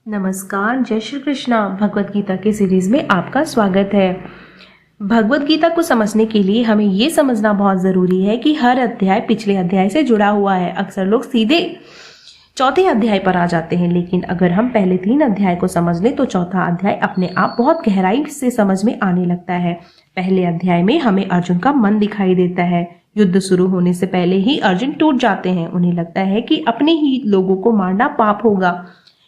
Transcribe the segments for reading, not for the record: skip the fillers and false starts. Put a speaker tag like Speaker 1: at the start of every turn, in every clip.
Speaker 1: नमस्कार, जय श्री कृष्णा। भगवत गीता के सीरीज में आपका स्वागत है। भगवत गीता को समझने के लिए हमें ये समझना बहुत ज़रूरी है कि हर अध्याय पिछले अध्याय से जुड़ा हुआ है। अक्सर लोग सीधे चौथे अध्याय पर आ जाते हैं, लेकिन अगर हम पहले 3 अध्याय को समझ लें तो चौथा अध्याय अपने आप बहुत गहराई से समझ में आने लगता है। पहले अध्याय में हमें अर्जुन का मन दिखाई देता है। युद्ध शुरू होने से पहले ही अर्जुन टूट जाते हैं। उन्हें लगता है कि अपने ही लोगों को मारना पाप होगा,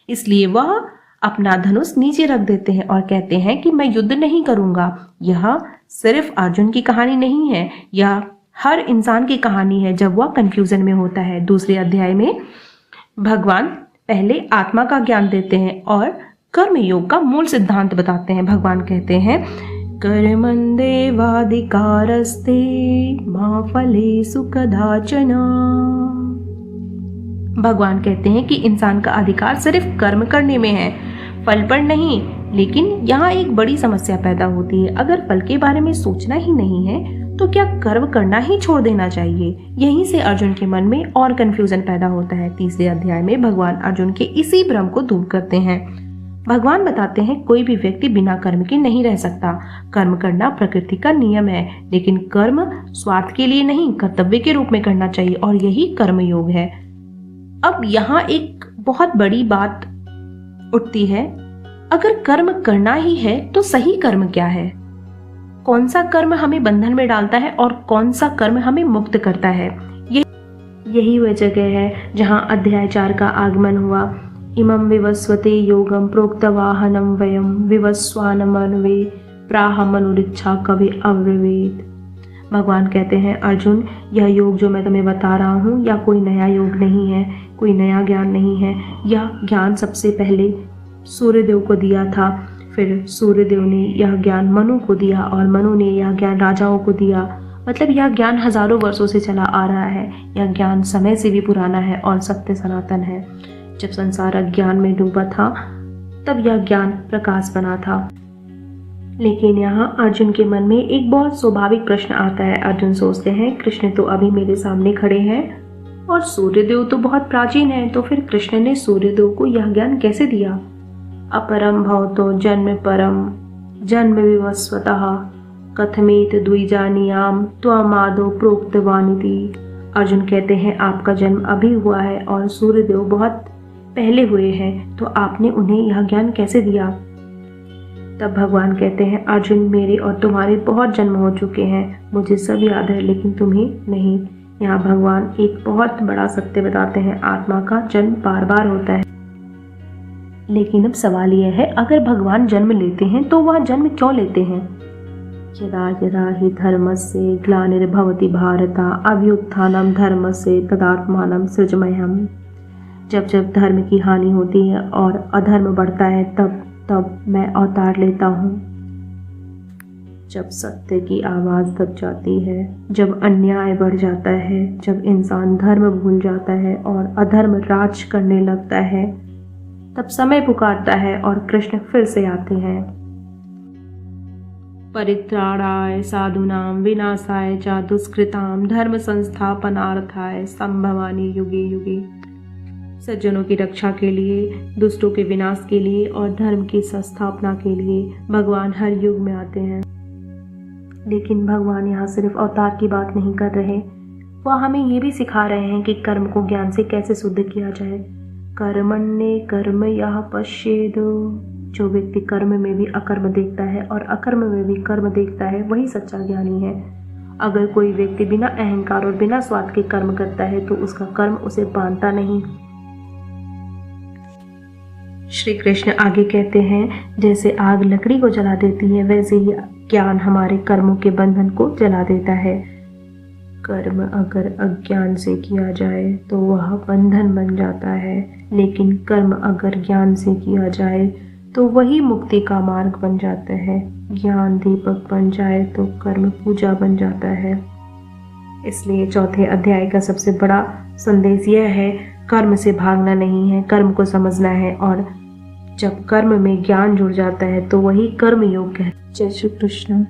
Speaker 1: इसलिए वह अपना धनुष नीचे रख देते हैं और कहते हैं कि मैं युद्ध नहीं करूंगा। यह सिर्फ अर्जुन की कहानी नहीं है, यह हर इंसान की कहानी है जब वह कंफ्यूजन में होता है। दूसरे अध्याय में भगवान पहले आत्मा का ज्ञान देते हैं और कर्म योग का मूल सिद्धांत बताते हैं। भगवान कहते हैं कर्मण्येवाधिकारस्ते मा फलेषु कदाचन। भगवान कहते हैं कि इंसान का अधिकार सिर्फ कर्म करने में है, फल पर नहीं। लेकिन यहाँ एक बड़ी समस्या पैदा होती है। अगर फल के बारे में सोचना ही नहीं है तो क्या कर्म करना ही छोड़ देना चाहिए? यहीं से अर्जुन के मन में और कंफ्यूजन पैदा होता है। तीसरे अध्याय में भगवान अर्जुन के इसी भ्रम को दूर करते हैं। भगवान बताते हैं कोई भी व्यक्ति बिना कर्म के नहीं रह सकता। कर्म करना प्रकृति का नियम है, लेकिन कर्म स्वार्थ के लिए नहीं, कर्तव्य के रूप में करना चाहिए और यही कर्म योग है। अब यहाँ एक बहुत बड़ी बात उठती है, अगर कर्म करना ही है तो सही कर्म क्या है? कौन सा कर्म हमें बंधन में डालता है और कौन सा कर्म हमें मुक्त करता है? यही वह जगह है जहाँ अध्याय 4 का आगमन हुआ। इमं विवस्वते योगम प्रोक्तवाहनम वयम विवस्वानमन्वे प्राह मनुरिच्छा कवि अव्रवेद। भगवान कहते हैं अर्जुन, यह योग जो मैं तुम्हें बता रहा हूँ यह कोई नया योग नहीं है, कोई नया ज्ञान नहीं है। यह ज्ञान सबसे पहले सूर्यदेव को दिया था, फिर सूर्यदेव ने यह ज्ञान मनु को दिया और मनु ने यह ज्ञान राजाओं को दिया। मतलब यह ज्ञान हजारों वर्षों से चला आ रहा है। यह ज्ञान समय से भी पुराना है और सत्य सनातन है। जब संसार अज्ञान में डूबा था तब यह ज्ञान प्रकाश बना था। लेकिन यहाँ अर्जुन के मन में एक बहुत स्वाभाविक प्रश्न आता है। अर्जुन सोचते हैं कृष्ण तो अभी मेरे सामने खड़े हैं और सूर्यदेव तो बहुत प्राचीन है, तो फिर कृष्ण ने सूर्यदेव को यह ज्ञान कैसे दिया? अपरम भवतो जन्म परम जन्म विवस्वतः कथमेत द्विजानियाम त्वमादो प्रोक्तवानिति। अर्जुन कहते हैं आपका जन्म अभी हुआ है और सूर्यदेव बहुत पहले हुए हैं, तो आपने उन्हें यह ज्ञान कैसे दिया? तब भगवान कहते हैं अर्जुन, मेरे और तुम्हारे बहुत जन्म हो चुके हैं, मुझे सब याद है लेकिन तुम्हें नहीं। यहाँ भगवान एक बहुत बड़ा सत्य बताते हैं, आत्मा का जन्म बार बार होता है। लेकिन अब सवाल यह है, अगर भगवान जन्म लेते हैं तो वह जन्म क्यों लेते हैं? यदा यदा हि धर्मस्य ग्लानिर्भवति भारत अभ्युत्थानं धर्मस्य तदात्मानं सृजाम्यहम्। जब जब धर्म की हानि होती है और अधर्म बढ़ता है तब मैं अवतार लेता हूँ। जब सत्य की आवाज़ दब जाती है, जब अन्याय बढ़ जाता है, जब इंसान धर्म भूल जाता है और अधर्म राज करने लगता है, तब समय पुकारता है और कृष्ण फिर से आते हैं। परित्राणाय साधूनां विनाशाय च दुष्कृतां धर्म संस्थापनार्थाय संभवामि युगे युगे। सज्जनों की रक्षा के लिए, दुष्टों के विनाश के लिए और धर्म की संस्थापना के लिए भगवान हर युग में आते हैं। लेकिन भगवान यहाँ सिर्फ अवतार की बात नहीं कर रहे, वह हमें ये भी सिखा रहे हैं कि कर्म को ज्ञान से कैसे शुद्ध किया जाए। कर्मण्ये कर्म यः पश्येद। जो व्यक्ति कर्म में भी अकर्म देखता है और अकर्म में भी कर्म देखता है, वही सच्चा ज्ञानी है। अगर कोई व्यक्ति बिना अहंकार और बिना स्वार्थ के कर्म करता है तो उसका कर्म उसे बांधता नहीं। श्री कृष्ण आगे कहते हैं, जैसे आग लकड़ी को जला देती है वैसे ही ज्ञान हमारे कर्मों के बंधन को जला देता है। कर्म अगर अज्ञान से किया जाए तो वह बंधन बन जाता है, लेकिन कर्म अगर ज्ञान से किया जाए तो वही मुक्ति का मार्ग बन जाता है। ज्ञान दीपक बन जाए तो कर्म पूजा बन जाता है। इसलिए चौथे अध्याय का सबसे बड़ा संदेश यह है, कर्म से भागना नहीं है, कर्म को समझना है और जब कर्म में ज्ञान जुड़ जाता है तो वही कर्म योग है। जय श्री कृष्ण।